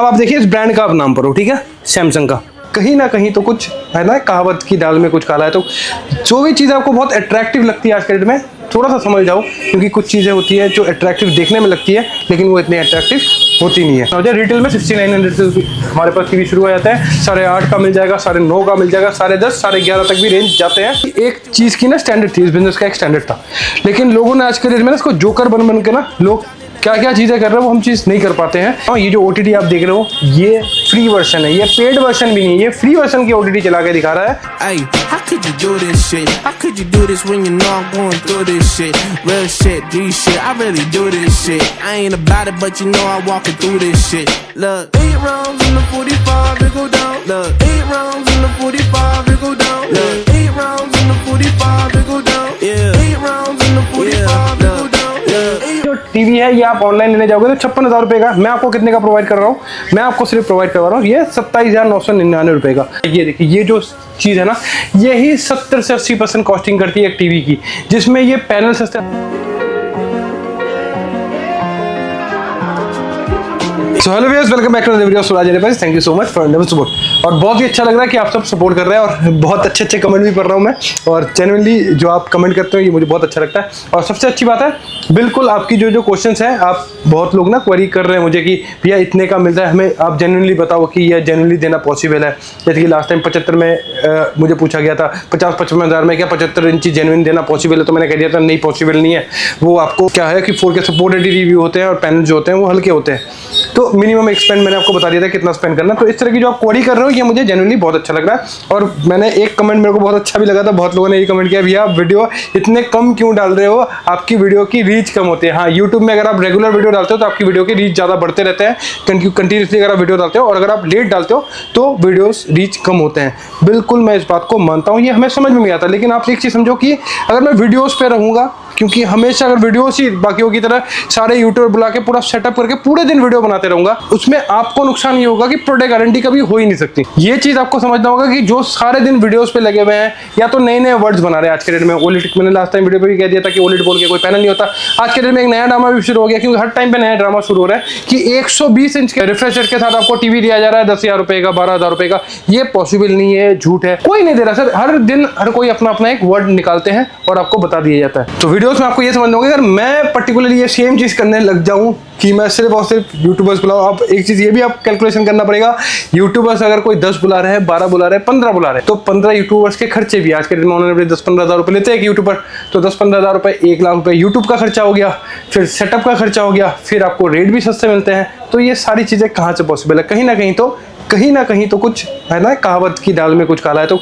अब आप देखिए इस ब्रांड का आप नाम पढ़ो, ठीक है, सैमसंग का। कहीं ना कहीं तो कुछ है ना, कहावत की दाल में कुछ काला है। तो जो भी चीज़ आपको बहुत अट्रैक्टिव लगती है आज के डेट में, थोड़ा सा समझ जाओ, क्योंकि कुछ चीज़ें होती है जो अट्रैक्टिव देखने में लगती है लेकिन वो इतनी अट्रैक्टिव होती नहीं है। समझे, रिटेल में 6900 से हमारे पास टीवी शुरू हो जाता है, 8.5 का मिल जाएगा, 9.5 का मिल जाएगा, 10.5, 11.5 तक भी रेंज जाते हैं। एक चीज़ की ना स्टैंडर्ड थी, इस बिजनेस का एक स्टैंडर्ड था, लेकिन लोगों ने आज के डेट में ना इसको जोकर बन के ना, लोग क्या क्या चीज़ें कर रहे हैं वो हम चीज़ नहीं कर पाते हैं। और ये जो OTT आप देख रहे हो, ये फ्री वर्जन है, ये पेड वर्जन भी नहीं है, ये फ्री वर्जन की OTT चला के दिखा रहा है। Hey, how could you do this shit? How could you do this when you know I'm going through this shit? Real shit, G shit, I really do this shit. I ain't about it, but you know I'm walking through this shit. Look, 8 rounds in the 45, it go down. Look, 8 rounds in the 45, it go down. Look, 8 rounds in the 45, it go down. Yeah, 8 rounds in the 45, it go down. जो TV है ये आप online लेने जाओगे तो 56,000 रुपए का। मैं आपको कितने का प्रोवाइड कर रहा हूँ? मैं आपको सिर्फ प्रोवाइड करवा रहा हूँ ये 27,999 रुपए का। ये देखिए, ये जो चीज़ है ना, यही 70 से 80% कॉस्टिंग करती है एक टीवी की, जिसमें ये पैनल सस्ते। So hello viewers, welcome back to the video Suraj enterprise. Thank you so much for under support. और बहुत ही अच्छा लग रहा है कि आप सब सपोर्ट कर रहे हैं और बहुत अच्छे कमेंट भी पढ़ रहा हूँ मैं, और जेन्युइनली जो आप कमेंट करते हो ये मुझे बहुत अच्छा लगता है। और सबसे अच्छी बात है, बिल्कुल आपकी जो क्वेश्चंस हैं, आप बहुत लोग ना क्वेरी कर रहे हैं मुझे कि भैया इतने का मिलता है, हमें आप जेन्युइनली बताओ कि यह जेन्युइनली देना पॉसिबल है। जैसे कि लास्ट टाइम 75 में मुझे पूछा गया था 50-55 हज़ार में क्या 75 इंची जेन्युइन देना पॉसिबल है, तो मैंने कह दिया था नहीं पॉसिबल नहीं है। वो आपको क्या है कि 4K सपोर्टेड रिव्यू होते हैं और पैनल जो होते हैं वो हल्के होते हैं, तो मिनिमम एक्सपेंड मैंने आपको बता दिया था कितना स्पेंड करना। तो इस तरह की जो आप क्वेरी कर रहे हो ये मुझे जेन्युइनली बहुत अच्छा लग रहा है। और मैंने एक कमेंट मेरे को बहुत अच्छा भी लगा था, बहुत लोगों ने ये कमेंट किया, भैया आप वीडियो इतने कम क्यों डाल रहे हो, आपकी वीडियो की रीच कम होती है। हाँ, यूट्यूब में अगर आप रेगुलर वीडियो डालते हो तो आपकी वीडियो के रीच ज़्यादा बढ़ते रहते हैं कंटिन्यूसली अगर आप वीडियो डालते हो, और अगर आप लेट डालते हो तो वीडियोस रीच कम होते हैं। बिल्कुल मैं इस बात को मानता हूँ, ये हमें समझ में नहीं आता। लेकिन आप एक चीज़ समझो कि अगर मैं वीडियोज़ पे रहूँगा, क्योंकि हमेशा अगर वीडियोस ही बाकियों की तरह सारे यूट्यूबर बुला के पूरा सेटअप करके पूरे दिन वीडियो बनाते रहूंगा, उसमें आपको नुकसान ये होगा कि प्रोडक्ट गारंटी कभी हो ही नहीं सकती। ये चीज आपको समझना होगा कि जो सारे दिन वीडियोस पे लगे हुए हैं या तो नए नए वर्ड्स बना रहे हैं आज के डेट में। ओलेट, मैंने लास्ट टाइम वीडियो पे भी कह दिया था कि ओलेट बोल के कोई पैनल नहीं होता। आज के डेट में एक नया ड्रामा भी शुरू हो गया, क्योंकि हर टाइम पे नया ड्रामा शुरू हो रहा है कि 120 इंच के रिफ्रेश रेट के साथ आपको टीवी दिया जा रहा है 10,000 रुपए का, 12,000 रुपए का। ये पॉसिबल नहीं है, झूठ है, कोई नहीं दे रहा सर। हर दिन हर कोई अपना अपना एक वर्ड निकालते हैं और आपको बता दिया जाता है। तो वीडियोस में आपको ये समझना होगा, अगर मैं पर्टिकुलरली ये सेम चीज करने लग जाऊं कि मैं सिर्फ और सिर्फ यूट्यूबर्स बुलाऊं, आप एक चीज ये भी आप कैलकुलेशन करना पड़ेगा, यूट्यूबर्स अगर कोई 10 बुला रहे हैं, 12 बुला रहे हैं, 15 बुला रहे हैं, तो 15 यूट्यूबर्स के खर्चे भी आज के दिन में उन्होंने 10-15 हज़ार रुपए लेते हैं एक यूट्यूबर, तो 10-15 हज़ार रुपए 1 लाख रुपए यूट्यूब का खर्चा हो गया, फिर सेटअप का खर्चा हो गया, फिर आपको रेट भी सस्ते मिलते हैं। तो ये सारी चीजें कहाँ से पॉसिबल है? कहीं ना कहीं तो कुछ है ना, कहावत की दाल में कुछ काला है। तो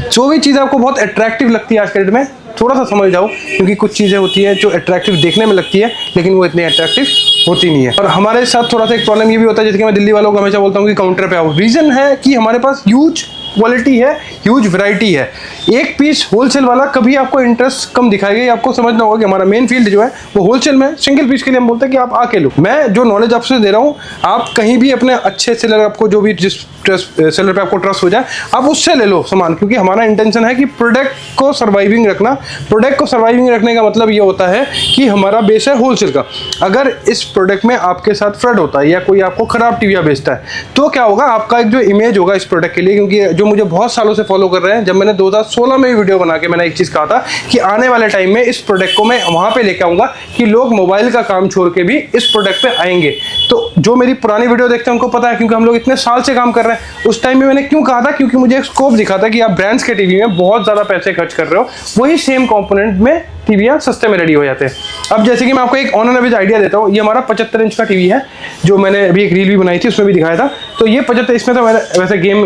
जो भी चीज़ आपको बहुत अट्रैक्टिव लगती है आज के डेट में, थोड़ा सा समझ जाओ, क्योंकि कुछ चीज़ें होती है जो अट्रैक्टिव देखने में लगती है लेकिन वो इतनी अट्रैक्टिव होती नहीं है। और हमारे साथ थोड़ा सा एक प्रॉब्लम ये भी होता है, जैसे कि मैं दिल्ली वालों को हमेशा बोलता हूँ कि काउंटर पे आओ। रीज़न है कि हमारे पास ह्यूज क्वालिटी है, ह्यूज वैरायटी है। एक पीस होलसेल वाला कभी आपको इंटरेस्ट कम दिखाएगा। ये आपको समझना होगा कि हमारा मेन फील्ड जो है वो होलसेल में, सिंगल पीस के लिए हम बोलते हैं कि आप आके लो। मैं जो नॉलेज आपसे दे रहा हूँ, आप कहीं भी अपने अच्छे सेलर, आपको जो भी जिस सेलर पे आपको ट्रस्ट हो जाए, आप उससे ले लो सामान, क्योंकि हमारा इंटेंशन है कि प्रोडक्ट को सर्वाइविंग रखना। प्रोडक्ट को सर्वाइविंग रखने का मतलब ये होता है कि हमारा बेस है होलसेल का। अगर इस प्रोडक्ट में आपके साथ फ्रॉड होता है या कोई आपको खराब टीवी बेचता है, तो क्या होगा, आपका एक जो इमेज होगा इस प्रोडक्ट के लिए, क्योंकि जो मुझे बहुत सालों से फॉलो कर रहे हैं, जब मैंने 2016 में वीडियो बना के मैंने एक चीज़ कहा था कि आने वाले टाइम में इस प्रोडक्ट को मैं वहाँ पे लेके आऊँगा कि लोग मोबाइल का काम छोड़ के भी इस प्रोडक्ट पे आएंगे। तो जो मेरी पुरानी वीडियो देखते हैं उनको पता है, क्योंकि हम लोग इतने साल से काम कर रहे हैं। उस टाइम में मैंने क्यों कहा था, क्योंकि मुझे एक स्कोप दिखा था कि आप ब्रांड्स के टीवी में बहुत ज़्यादा पैसे खर्च कर रहे हो, वही सेम कंपोनेंट में टीवियाँ सस्ते में रेडी हो जाते हैं। अब जैसे कि मैं आपको एक ऑन एन एवरेज आइडिया देता हूँ, ये हमारा 75 इंच का टीवी है, जो मैंने अभी एक रील भी बनाई थी उसमें भी दिखाया था। तो ये 75, इसमें तो मैंने वैसे गेम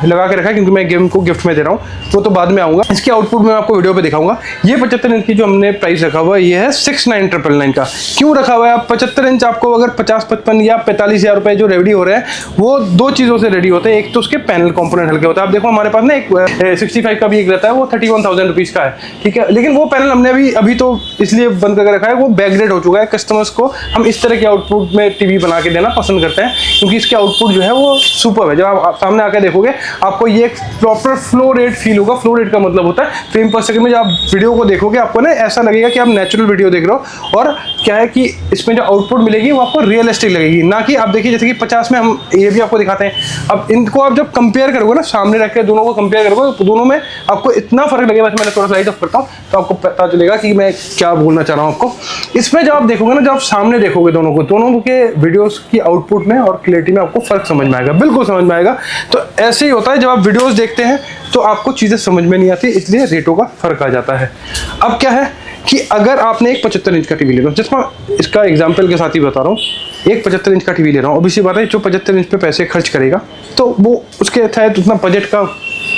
लगा के रखा है, क्योंकि मैं गेम को गिफ्ट में दे रहा हूँ, वो तो बाद में आऊँगा। इसके आउटपुट में आपको वीडियो पे दिखाऊंगा। ये 75 इंच की जो हमने प्राइस रखा हुआ है, ये है 69,999 का। क्यों रखा हुआ है? आप 75 इंच आपको अगर 50-55 या 45,000 रुपए जो रेडी हो रहे हैं, वो दो चीज़ों से रेडी होते हैं। एक तो उसके पैनल कॉम्पोनेंट हल्के होता है। आप देखो हमारे पास ना एक 65 का भी एक रहता है, वो 31,000 रुपीज़ का है, ठीक है। लेकिन वो पैनल हमने अभी अभी तो इसलिए बंद करके रखा है, वो बैकग्रेड हो चुका है। कस्टमर्स को हम इस तरह के आउटपुट में टीवी बना के देना पसंद करते हैं, क्योंकि इसके आउटपुट जो है वो सुपर है। जब आप सामने आकर देखोगे आपको ये एक प्रॉपर फ्लो रेट फील होगा। फ्लो रेट का मतलब होता है फ्रेम पर सेकंड में जब आप वीडियो को देखोगे आपको ना ऐसा लगेगा कि आप नेचुरल वीडियो देख रहे हो, और क्या है कि इसमें जो आउटपुट मिलेगी वो आपको रियलिस्टिक लगेगी, ना कि आप देखिए जैसे कि 50 में हम ये भी आपको दिखाते हैं। अब इनको आप जब कंपेयर करोगे ना, सामने रख के दोनों को कंपेयर करोगे तो दोनों में आपको इतना फर्क लगेगा। मैंने थोड़ा लाइट ऑफ करता हूँ तो आपको पता चलेगा कि मैं क्या बोलना चाह रहा हूँ आपको। इसमें जब आप देखोगे ना, जब आप सामने देखोगे दोनों को, दोनों के वीडियोस की आउटपुट में और क्लियरिटी में आपको फर्क समझ में आएगा, बिल्कुल समझ में आएगा। तो ऐसे ही होता है जब आप वीडियोस देखते हैं तो आपको चीज़ें समझ में नहीं आती, इसलिए रेटों का फर्क आ जाता है। अब क्या है कि अगर आपने एक 75 इंच का टीवी ले रहा हूँ, जिसमें इसका एग्जाम्पल के साथ ही बता रहा हूँ, एक 75 इंच का टीवी ले रहा हूँ, obviously बात है जो 75 इंच पे पैसे खर्च करेगा तो वो उसके तहत उतना बजट का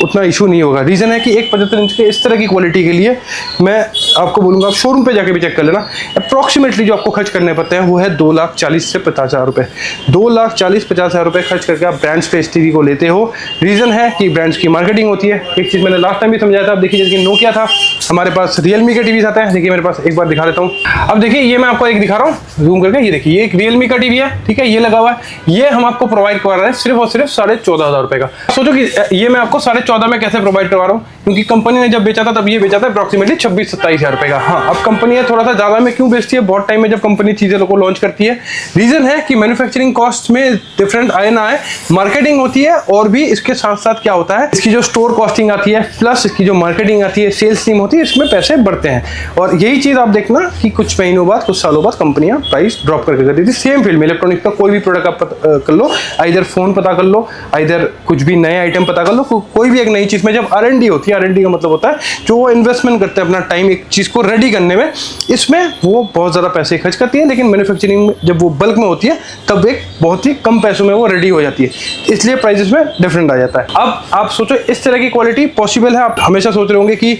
उतना इशू नहीं होगा। रीज़न है कि एक 75 इंच के इस तरह की क्वालिटी के लिए मैं आपको बोलूँगा आप शोरूम पे जाके भी चेक कर लेना, अप्रॉक्सीमेटली जो आपको खर्च करने पड़ते हैं वो है 2,40,000 से 50,000 रुपये। 2,40,000-50,000 रुपये खर्च करके आप ब्रांड्स पे इस टीवी को लेते हो। रीज़न है कि ब्रांड्स की मार्केटिंग होती है। एक चीज़ मैंने लास्ट टाइम भी समझाया था। अब देखिए जैसे नोकिया था, हमारे पास रियलमी के टीवीज आते हैं। देखिए मेरे पास एक बार दिखा देता हूँ। अब देखिए ये मैं आपको एक दिखा रहा हूँ जूम करके, ये देखिए ये एक रियलमी का टीवी है, ठीक है, ये लगा हुआ है। ये हम आपको प्रोवाइड करवा रहे हैं सिर्फ और सिर्फ 14,500 रुपये का। सोचो कि ये मैं आपको 14,500 में कैसे प्रोवाइड करवा रहा हूँ, क्योंकि कंपनी ने जब बेचा था तब ये बेचा था अप्रॉक्सीमेटली 26-27,000 रुपये का। हाँ, अब कंपनी है थोड़ा सा ज़्यादा में क्यों बेचती है बहुत टाइम में जब कंपनी चीज़ें को लॉन्च करती है। रीज़न है कि मैन्युफैक्चरिंग कॉस्ट में डिफरेंट आए ना आए, मार्केटिंग होती है, और भी इसके साथ साथ क्या होता है, इसकी जो स्टोर कॉस्टिंग आती है प्लस इसकी जो मार्केटिंग आती है, सेल्स टीम होती है, इसमें पैसे बढ़ते हैं। और यही चीज़ आप देखना कि कुछ महीनों बाद, कुछ सालों बाद कंपनियां प्राइस ड्रॉप करके कर देती। सेम फील्ड में इलेक्ट्रॉनिक का कोई भी प्रोडक्ट आप कर लो, आइदर फोन पता कर लो, आइदर कुछ भी नए आइटम पता कर लो, कोई भी एक नई चीज़ में जब R&D होती है, R&D का मतलब होता है जो वो इन्वेस्टमेंट करते हैं अपना टाइम एक चीज़ को रेडी करने में, इसमें वो बहुत ज़्यादा पैसे खर्च करती है। लेकिन मैन्युफैक्चरिंग में जब वो बल्क में होती है तब एक बहुत ही कम पैसों में वो रेडी हो जाती है, इसलिए प्राइसेस में डिफरेंट आ जाता है। अब आप सोचो इस तरह की क्वालिटी पॉसिबल है। आप हमेशा सोच रहे होंगे कि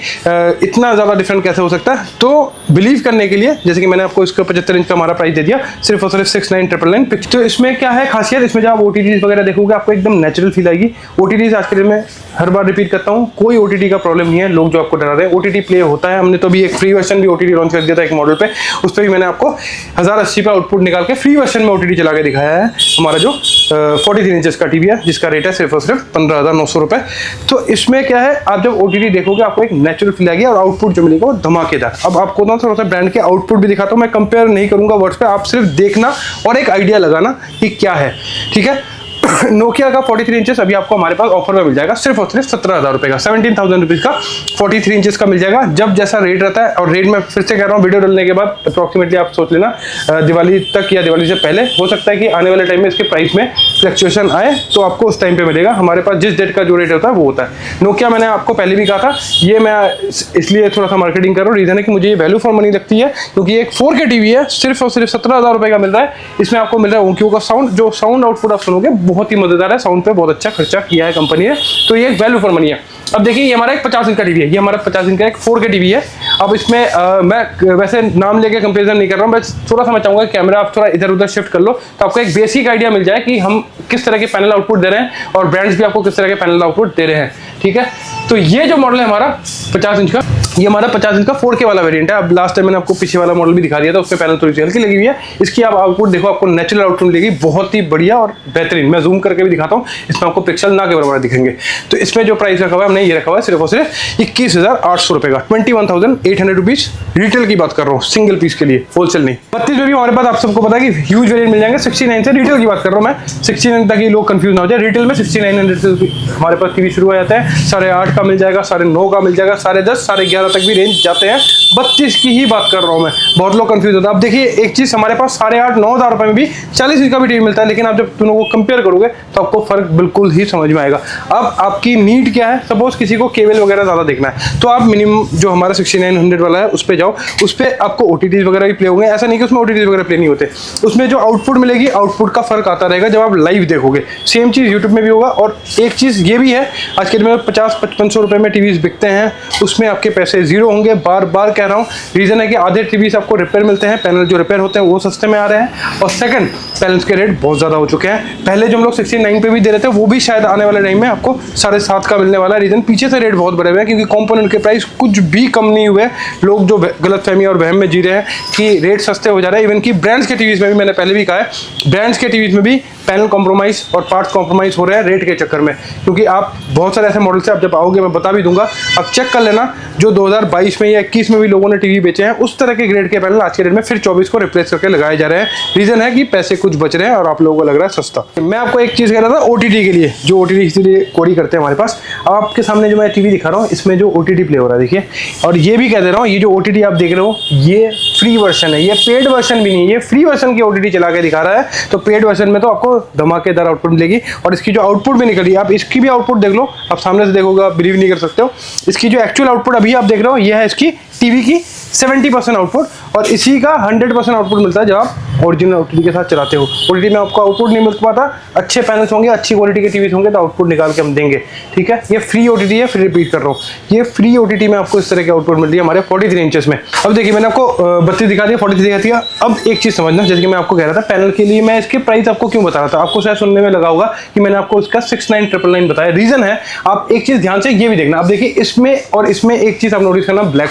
इतना ज़्यादा डिफरेंट कैसे हो सकता है। तो बिलीव करने के लिए जैसे कि मैंने आपको इसका 75 इंच का हमारा प्राइस दे दिया सिर्फ और सिर्फ 69,999। तो इसमें क्या है खासियत, इसमें जब आप OTTs वगैरह देखोगे आपको एकदम नेचुरल फील आएगी। OTTs आज के दिन में हर बार रिपीट करता हूँ, कोई OTT का प्रॉब्लम नहीं है। लोग जो आपको डरा रहे हैं, OTT प्ले होता है। हमने तो अभी एक फ्री वर्जन भी OTT लॉन्च कर दिया था एक मॉडल पे, उस पर भी मैंने आपको 1080 पे आउटपुट निकाल के फ्री वर्जन में OTT चला के दिखाया है। हमारा जो 43 इंचेस का टीवी है जिसका रेट है सिर्फ और सिर्फ 15,900 रुपये। तो इसमें क्या है, आप जब OTT देखोगे आपको एक नेचुरल फील आएगी और आउटपुट जो मिलेगा वो धमाकेदार। अब आपको ना थोड़ा सा ब्रांड के आउटपुट भी दिखाता हूँ, मैं कंपेयर नहीं करूंगा वर्ड्स पे, आप सिर्फ देखना और एक आइडिया लगाना कि क्या है, ठीक है। नोकिया का 43 इंचेस अभी आपको हमारे पास ऑफर में मिल जाएगा सिर्फ और सिर्फ 17,000 रुपये का, 17,000 रुपीज़ का 43 इंचेस का मिल जाएगा। जब जैसा रेट रहता है, और रेट में फिर से कह रहा हूँ वीडियो डालने के बाद अप्रॉक्सीमेटली आप सोच लेना दिवाली तक या दिवाली से पहले हो सकता है कि आने वाले टाइम में इसके प्राइस में फ्लक्चुएशन आए, तो आपको उस टाइम पे मिलेगा। हमारे पास जिस डेट का जो रेट होता है वो होता है। नोकिया मैंने आपको पहले भी कहा था, ये मैं इसलिए थोड़ा सा मार्केटिंग कर रहा हूँ, रीज़न है कि मुझे ये वैल्यू फॉर मनी लगती है, क्योंकि एक 4K टीवी है सिर्फ और सिर्फ 17,000 रुपये का मिल रहा है। इसमें आपको मिल रहा है ओंक्यू का साउंड, जो साउंड आउटपुट आप सुनोगे बहुत ही मजेदार है। साउंड पे बहुत अच्छा खर्चा किया है कंपनी ने, तो ये एक वैल्यू फॉर मनी है। अब देखिए ये हमारा एक 50 इंच का टीवी है, ये हमारा 50 इंच का एक 4K टीवी है। अब इसमें मैं वैसे नाम लेके कंपैरिजन नहीं कर रहा हूँ, बस थोड़ा सा मैं चाहूँगा कैमरा आप थोड़ा इधर उधर शिफ्ट कर लो तो आपको एक बेसिक आइडिया मिल जाए कि हम किस तरह के पैनल आउटपुट दे रहे हैं और ब्रांड्स भी आपको किस तरह के पैनल आउटपुट दे रहे हैं, ठीक है। तो ये जो मॉडल है हमारा 50 इंच का, ये हमारा 50 इंच का 4K वाला वेरिएंट है। अब लास्ट टाइम मैंने आपको पीछे वाला मॉडल भी दिखा दिया था, उसमें पैनल थोड़ी सी हल्की लगी हुई है। इसकी आप आउटपुट देखो, आपको नेचुरल आउटपुट मिलेगी, बहुत ही बढ़िया और बेहतरीन। मैं जूम करके भी दिखाता हूँ, इसमें आपको पिक्सल ना के बराबर दिखेंगे। तो इसमें जो प्राइस रखा हुआ है, हमने ये रखा हुआ है सिर्फ और सिर्फ 21,800 रुपये का, 21,800 रुपीज रिटेल की बात कर रहा हूँ, सिंगल पीस के लिए, होलसेल नहीं। 32 में भी हमारे पास आप सबको पता है कि ह्यूज वेरिएंट मिल जाएंगे। 69 से रिटेल की बात कर रहा हूँ मैं, 69 ताकि लोग कंफ्यूज ना हो जाए। रिटेल में 6900 से हमारे पास टीवी शुरू हो जाता है, 8.5 का मिल जाएगा, 9.5 का मिल जाएगा, 10.5, 11.5 तक भी रेंज जाते हैं। 32 की ही बात कर रहा हूँ मैं, बहुत लोग कंफ्यूज होता है। अब देखिए एक चीज, हमारे पास 8,500-9,000 रुपए में भी 40 इंच का भी टीवी मिलता है, लेकिन आप जब दोनों को कंपेयर करोगे तो आपको फर्क बिल्कुल ही समझ में आएगा। अब आपकी नीड क्या है, सपोज किसी को केबल वगैरह ज्यादा देखना है तो आप मिनिमम जो हमारा 6900 वाला है उस पर जाओ, उस पर आपको OTTs वगैरह भी प्ले होंगे। ऐसा नहीं कि उसमें OTTs वगैरह प्ले नहीं होते, उसमें जो आउटपुट मिलेगी, आउटपुट का फर्क आता रहेगा जब आप लाइव देखोगे। सेम चीज यूट्यूब में भी होगा। और एक चीज ये भी है, आज के दिन में 50-5500 रुपए में टीवीज बिकते हैं, उसमें आपके पैसे पैसे जीरो होंगे, बार बार कह रहा हूँ। रीज़न है कि आधे टीवीज आपको रिपेयर मिलते हैं, पैनल जो रिपेयर होते हैं वो सस्ते में आ रहे हैं, और सेकंड पैनल्स के रेट बहुत ज़्यादा हो चुके हैं। पहले जो हम लोग 69 पे भी दे रहे थे वो भी शायद आने वाले टाइम में आपको 7.5 का मिलने वाला है। रीज़न पीछे से रेट बहुत बढ़े हुए हैं क्योंकि कंपोनेंट के प्राइस कुछ भी कम नहीं हुए। लोग जो गलतफहमी और वहम में जी रहे हैं कि रेट सस्ते हो जा रहे हैं, इवन कि ब्रांड्स के टीवीज में भी, मैंने पहले भी कहा है, ब्रांड्स के टीवीज में भी पैनल कॉम्प्रोमाइज़ और पार्ट्स कॉम्प्रोमाइज़ हो रहे हैं रेट के चक्कर में। क्योंकि आप बहुत सारे ऐसे मॉडल से आप जब आओगे मैं बता भी दूंगा, अब चेक कर लेना जो 2022 में या 21 में भी लोगों ने टीवी बेचे हैं उस तरह के ग्रेड के पैनल आज के डेट में फिर 24 को रिप्लेस करके लगाए जा रहे हैं। रीज़न है कि पैसे कुछ बच रहे हैं और आप लोगों को लग रहा है सस्ता। मैं आपको एक चीज़ कह रहा था OTT के लिए, जो OTT इसीलिए कोडी करते हैं हमारे पास। अब आपके सामने जो मैं टीवी दिखा रहा हूँ इसमें जो OTT प्ले हो रहा है देखिए, और ये भी कह दे रहा हूँ ये जो OTT आप देख रहे हो ये फ्री वर्जन है, ये पेड वर्जन भी नहीं है, ये फ्री वर्जन की OTT चला के दिखा रहा है। तो पेड वर्जन में तो आपको धमाकेदार आउटपुट मिलेगी, और इसकी जो आउटपुट भी निकली, आप इसकी भी आउटपुट देख लो, आप सामने से देखोगे आप बिलीव नहीं कर सकते हो। इसकी जो एक्चुअल आउटपुट अभी आप देख रहे हो ये है इसकी टीवी की 70% आउटपुट, और इसी का 100% आउटपुट मिलता है जब आप ओरिजिनल OTT के साथ चलाते हो। OTT में आपको आउटपुट नहीं मिल पाता, अच्छे पैनल्स होंगे, अच्छी क्वालिटी के टीवीज होंगे तो आउटपुट निकाल के हम देंगे, ठीक है। ये फ्री OTT है, फिर रिपीट कर रहा हूँ, ये फ्री OTT में आपको इस तरह की आउटपुट मिल रही है हमारे 43 इंचेस में। अब देखिए मैंने आपको 32 दिखा दिया, 43 दिखा दिया। अब एक चीज़ समझना, जैसे कि मैं आपको कह रहा था पैनल के लिए मैं इसके प्राइस आपको क्यों बता रहा था, आपको शायद सुनने में लगा होगा कि मैंने आपको इसका 69,999 बताया। रीज़न है, आप एक चीज़ ध्यान से ये भी देखना, आप देखिए इसमें और इसमें एक चीज़ आप नोटिस करना, ब्लैक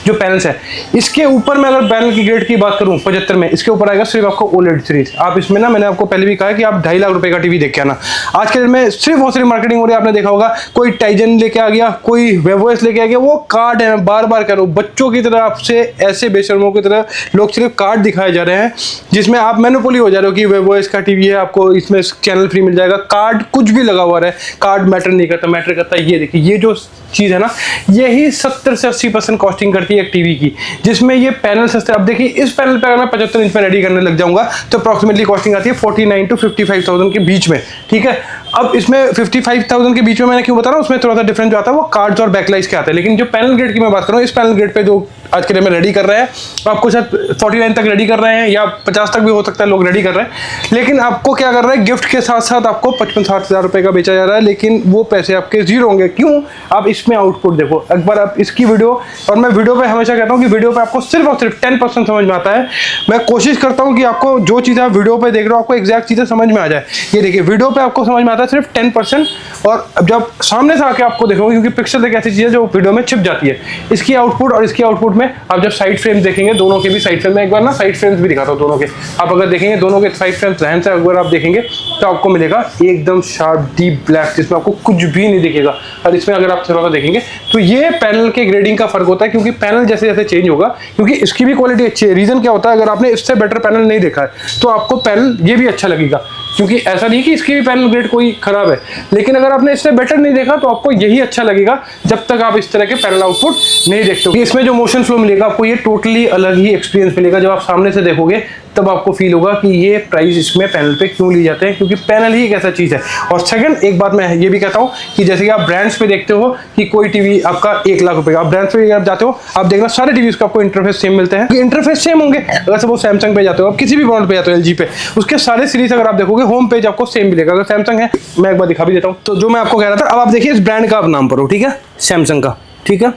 जो पैनल्स है इसके ऊपर मैं अगर पैनल की ग्रेड की बात करूं 75 में, इसके ऊपर आएगा सिर्फ आपको OLED सीरीज। आप इसमें ना, मैंने आपको पहले भी कहा है कि आप 2.5 लाख रुपए का टीवी देख के आना। आज के दिन में सिर्फ और सिर्फ मार्केटिंग हो रही है, आपने देखा होगा कोई टाइजन लेके आ गया, कोई वेवोएस लेके आ गया, वो कार्ड है, मैं बार बार कह रहा हूँ बच्चों की तरह आपसे ऐसे बेशर्मों की तरह लोग सिर्फ कार्ड दिखाए जा रहे हैं जिसमें आप मैनोपोली हो जा रहे हो कि वेवोएस का टीवी है, आपको इसमें चैनल फ्री मिल जाएगा। कार्ड कुछ भी लगा हुआ है, कार्ड मैटर नहीं करता, मैटर करता है ये देखिए, ये जो चीज़ है ना यही 70 से 80% कॉस्टिंग करती है एक टीवी की, जिसमें ये पैनल सस्ते। अब देखिए इस पैनल पे अगर मैं 75 इंच में रेडी करने लग जाऊंगा तो अप्रॉक्सीमेटली कॉस्टिंग आती है 49 to 55,000 के बीच में, ठीक है। अब इसमें 55,000 के बीच में मैंने क्यों बता रहा हूँ, उसमें थोड़ा सा डिफरेंस जो आता है वो कार्ड्स और बैकलाइट्स के आते हैं। लेकिन जो पैनल ग्रेड की मैं बात कर रहा हूँ, इस पैनल ग्रेड पे जो आज के दिन में रेडी कर रहे हैं, आपको शायद 49 तक रेडी कर रहे हैं या 50 तक भी हो सकता है लोग रेडी कर रहे हैं, लेकिन आपको क्या कर रहे हैं, गिफ्ट के साथ साथ आपको 55-60 हज़ार रुपये का बेचा जा रहा है, लेकिन वो पैसे आपके जीरो होंगे। क्यों? आप इसमें आउटपुट देखो एक बार, आप इसकी वीडियो, और मैं वीडियो पे हमेशा कहता हूँ कि वीडियो पे आपको सिर्फ और सिर्फ 10% समझ में आता है। मैं कोशिश करता हूँ कि आपको जो चीज़ आप वीडियो पे देख रहे हो आपको एग्जैक्ट चीज़ें समझ में आ जाए। ये देखिए वीडियो पे आपको समझ में आता है सिर्फ 10%, और अब जब सामने से आके आपको देखोगे, क्योंकि पिक्सल एक ऐसी चीज़ है जो वीडियो में छिप जाती है, इसकी आउटपुट और इसकी आउटपुट में आप जब साइड फ्रेम्स देखेंगे, दोनों के भी साइड फ्रेम, मैं एक बार ना साइड फ्रेम्स भी दिखाता हूँ दोनों के, आप अगर देखेंगे दोनों के साइड फ्रेम्स ध्यान से अगर आप देखेंगे तो आपको मिलेगा एकदम शार्प डीप ब्लैक, जिसमें आपको कुछ भी नहीं दिखेगा। और इसमें अगर आप थोड़ा सा देखेंगे तो ये पैनल के ग्रेडिंग का फर्क होता है, क्योंकि पैनल जैसे जैसे चेंज होगा, क्योंकि इसकी भी क्वालिटी अच्छी है। रीजन क्या होता है, अगर आपने इससे बेटर पैनल नहीं देखा है तो आपको पैनल ये भी अच्छा लगेगा, क्योंकि ऐसा नहीं कि इसकी भी पैनल ग्रेड कोई खराब है, लेकिन अगर आपने इससे बेटर नहीं देखा तो आपको यही अच्छा लगेगा जब तक आप इस तरह के पैनल आउटपुट नहीं देखते हो। इसमें जो मोशन फ्लो मिलेगा आपको, ये टोटली अलग ही एक्सपीरियंस मिलेगा। जब आप सामने से देखोगे तब आपको फील होगा कि ये प्राइस इसमें पैनल पे क्यों ली जाते हैं, क्योंकि पैनल ही एक ऐसा चीज़ है। और सेकंड एक बात मैं ये भी कहता हूँ कि जैसे कि आप ब्रांड्स पे देखते हो कि कोई टीवी आपका 1 लाख रुपए का, आप ब्रांड्स पे आप जाते हो, आप देखना सारे टीवीज का आपको इंटरफेस सेम मिलते हैं, इंटरफेस सेम होंगे। अगर सपोज सैमसंग पे जाते हो, आप किसी भी ब्रांड पे जाते हो, LG पे, उसके सारे सीरीज अगर आप देखोगे होम पेज आपको सेम मिलेगा। अगर सैमसंग है, मैं एक बार दिखा भी देता हूँ। तो जो मैं आपको कह रहा था, अब आप देखिए इस ब्रांड का आप नाम पढ़ो, ठीक है, सैमसंग का, ठीक है।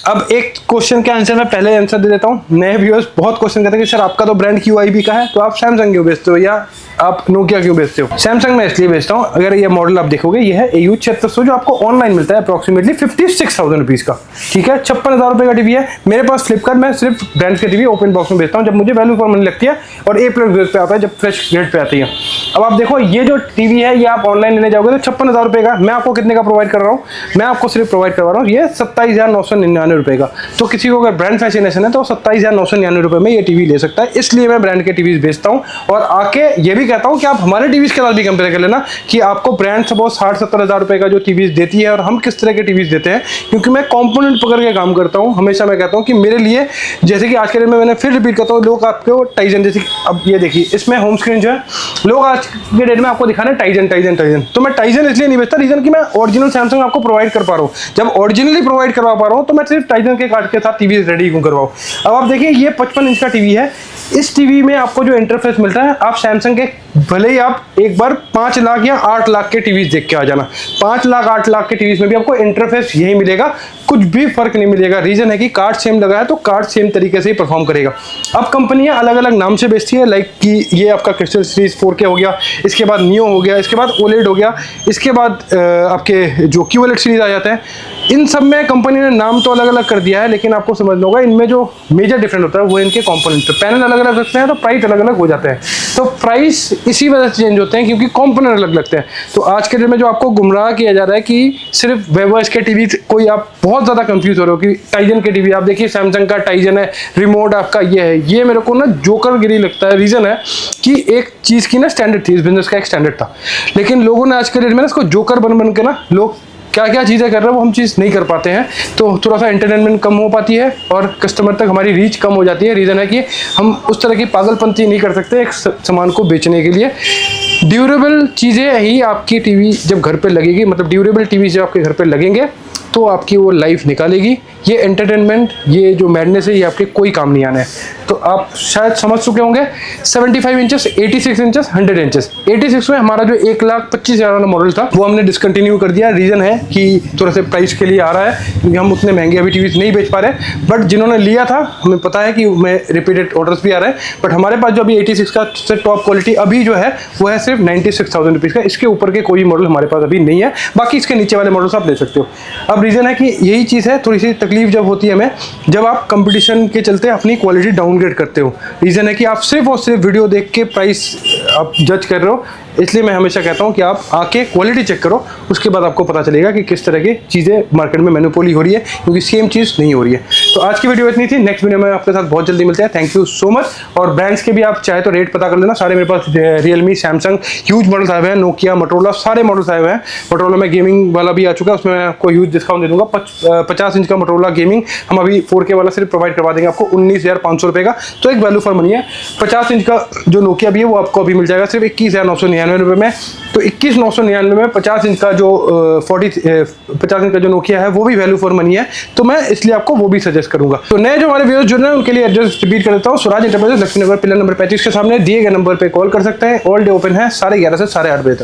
अब एक क्वेश्चन का आंसर मैं पहले आंसर दे देता हूँ। नए व्यूअर्स बहुत क्वेश्चन करते हैं कि सर आपका तो ब्रांड QIB का है, तो आप सैमसंग क्यों बेचते हो या आप नोकिया क्यों बेचते हो? सैमसंग में इसलिए बेचता हूँ, अगर ये मॉडल आप देखोगे, ये है AU 7600 जो आपको ऑनलाइन मिलता है अप्रॉक्सीमेटली 56,000 रुपीज़ का, ठीक है। 56,000 रुपये का टीवी है मेरे पास फ्लिपकार्ट में, सिर्फ ब्रांड्स के टीवी ओपन बॉक्स में बेचता हूँ जब मुझे वैल्यू फॉर मनी लगती है, और A+ ग्रेड पे आता है जब फ्रेश ग्रेड पे आती है। अब आप देखो ये जो टीवी है ये आप ऑनलाइन लेने जाओगे तो 56,000 रुपये का, मैं आपको कितने का प्रोवाइड कर रहा हूँ? मैं आपको सिर्फ प्रोवाइड करवा रहा हूँ ये 27,999 रुपये का। तो किसी को अगर ब्रांड फैसिनेशन है तो 27,999 रुपये में ये टीवी ले सकता है, इसलिए मैं ब्रांड के टीवीज बेचता हूँ। और आके ये भी कहता हूँ कि आप हमारे टीवीज के साथ भी कंपेयर कर लेना कि आपको ब्रांड सपोज 60-70 हज़ार रुपये का जो टीवीज देती है और हम किस तरह के टीवीज देते हैं, क्योंकि मैं कंपोनेंट पकड़ के काम करता हूँ। हमेशा मैं कहता हूँ कि मेरे लिए, जैसे कि आज के दिन में मैंने फिर रिपीट करता हूँ, लोग आपको टाइजन, जैसे अब ये देखिए इसमें होम स्क्रीन जो है, लोग आज के डेट में आपको दिखा रहे हैं टाइजन टाइजन टाइजन, तो मैं टाइजन इसलिए नहीं बेचता, रीजन कि मैं ओरिजिनल सैमसंग आपको प्रोवाइड कर पा रहा हूँ। जब ओरिजिनली प्रोवाइड करवा पा रहा हूँ तो मैं सिर्फ टाइजन के कार्ड के साथ टीवी रेडी क्यों करवाऊँ। अब आप देखिए ये 55 इंच का टीवी है, इस टीवी में आपको जो इंटरफेस मिलता है, आप सैमसंग के भले ही आप एक बार 5 लाख या 8 लाख के टीवीज देख के आ जाना, 5 लाख 8 लाख के टीवीज में भी आपको इंटरफेस यही मिलेगा, कुछ भी फर्क नहीं मिलेगा। रीजन है कि कार्ड सेम लगा है तो कार्ड सेम तरीके से ही परफॉर्म करेगा। अब कंपनियां अलग अलग नाम से बेचती है, लाइक कि ये आपका क्रिस्टल सीरीज 4K हो गया, इसके बाद नियो हो गया, इसके बाद ओलेड हो गया, इसके बाद आपके जो QLED सीरीज आ जाते हैं, इन सब में कंपनी ने नाम तो अलग अलग कर दिया है, लेकिन आपको समझना होगा इनमें जो मेजर डिफरेंस होता है वो इनके कंपोनेंट पे। पैनल अलग अलग रखते हैं तो प्राइस अलग अलग हो जाते हैं, तो प्राइस इसी वजह से चेंज होते हैं क्योंकि कंपोनेंट अलग लगते हैं। तो आज के दिन में जो आपको गुमराह किया जा रहा है कि सिर्फ वेवर्स के टीवी, कोई आप बहुत ज़्यादा कंफ्यूज हो रहे हो कि टाइजन के टीवी, आप देखिए सैमसंग का टाइजन है, रिमोट आपका ये है, ये मेरे को ना जोकर गिरी लगता है। रीज़न है कि एक चीज़ की ना स्टैंडर्ड थी, इस बिजनेस का एक स्टैंडर्ड था, लेकिन लोगों ने आज के डेट में ना इसको जोकर बन बन के ना लोग क्या क्या चीज़ें कर रहे हैं वो हम चीज़ नहीं कर पाते हैं, तो थोड़ा सा एंटरटेनमेंट कम हो पाती है और कस्टमर तक हमारी रीच कम हो जाती है। रीज़न है कि हम उस तरह की पागलपंती नहीं कर सकते एक सामान को बेचने के लिए। ड्यूरेबल चीज़ें ही आपकी टीवी जब घर पे लगेगी, मतलब ड्यूरेबल टीवी जब आपके घर पे लगेंगे तो आपकी वो लाइफ निकालेगी। ये एंटरटेनमेंट, ये जो मैडनेस है, ये आपके कोई काम नहीं आना है। तो आप शायद समझ चुके होंगे 75 इंचेस, 86 इंचेस, 100 इंचेस। 86 में हमारा जो 1,25,000 वाला मॉडल था वो हमने डिसकंटिन्यू कर दिया। रीज़न है कि थोड़ा से प्राइस के लिए आ रहा है क्योंकि हम उतने महंगे अभी टीवीज नहीं बेच पा रहे, बट जिन्होंने लिया था हमें पता है कि मैं रिपीटेड ऑर्डर्स भी आ रहे हैं। बट हमारे पास जो अभी 86 का से टॉप क्वालिटी अभी जो है वो है सिर्फ 96,000 रुपीज़ का। इसके ऊपर के कोई मॉडल हमारे पास अभी नहीं है, बाकी इसके नीचे वाले मॉडल्स आप ले सकते हो। अब रीज़न है कि यही चीज़ है, थोड़ी सी तकलीफ जब होती है हमें, जब आप कंपटीशन के चलते अपनी क्वालिटी डाउनग्रेड करते हो। रीज़न है कि आप सिर्फ और सिर्फ वीडियो देख के प्राइस आप जज कर रहे हो, इसलिए मैं हमेशा कहता हूं कि आप आके क्वालिटी चेक करो, उसके बाद आपको पता चलेगा कि किस तरह की चीज़ें मार्केट में मैनिपुलेट हो रही है, क्योंकि सेम चीज़ नहीं हो रही है। तो आज की वीडियो इतनी थी, नेक्स्ट वीडियो में आपके साथ बहुत जल्दी मिलते हैं। Thank you so much. और ब्रांड्स के भी आप चाहे तो रेट पता कर लेना, सारे मेरे पास रियलमी, सैमसंग ह्यूज मॉडल्स आए हुए हैं, नोकिया, मोटोरोला, सारे मॉडल्स आए हुए हैं। मोटोरोला में गेमिंग वाला भी आ चुका है, उसमें मैं आपको ह्यूज डिस्काउंट दे दूंगा। 50 इंच का मोटोरोला गेमिंग हम अभी 4K वाला सिर्फ प्रोवाइड करवा देंगे आपको 19,500 रुपये का, तो एक वैल्यू फॉर मनी है। 50 इंच का जो नोकिया भी है वो आपको अभी मिल जाएगा सिर्फ 21,999 रुपये में। तो 21,999 में 50 इंच का जो 50 इंच का जो नोकिया है वो भी वैल्यू फॉर मनी है, तो मैं इसलिए आपको वो भी सजेस्ट करूंगा। तो नए जो हमारे व्यूअर्स जुड़ रहे हैं उनके लिए एड्रेस रिपीट कर देता हूँ। स्वराज एंटरप्राइजेस, लक्ष्मी नगर, पिलर नंबर 35 के सामने, दिए गए नंबर पे कॉल कर सकते हैं। ऑल डे ओपन है 11:30 से 8:30 बजे तक।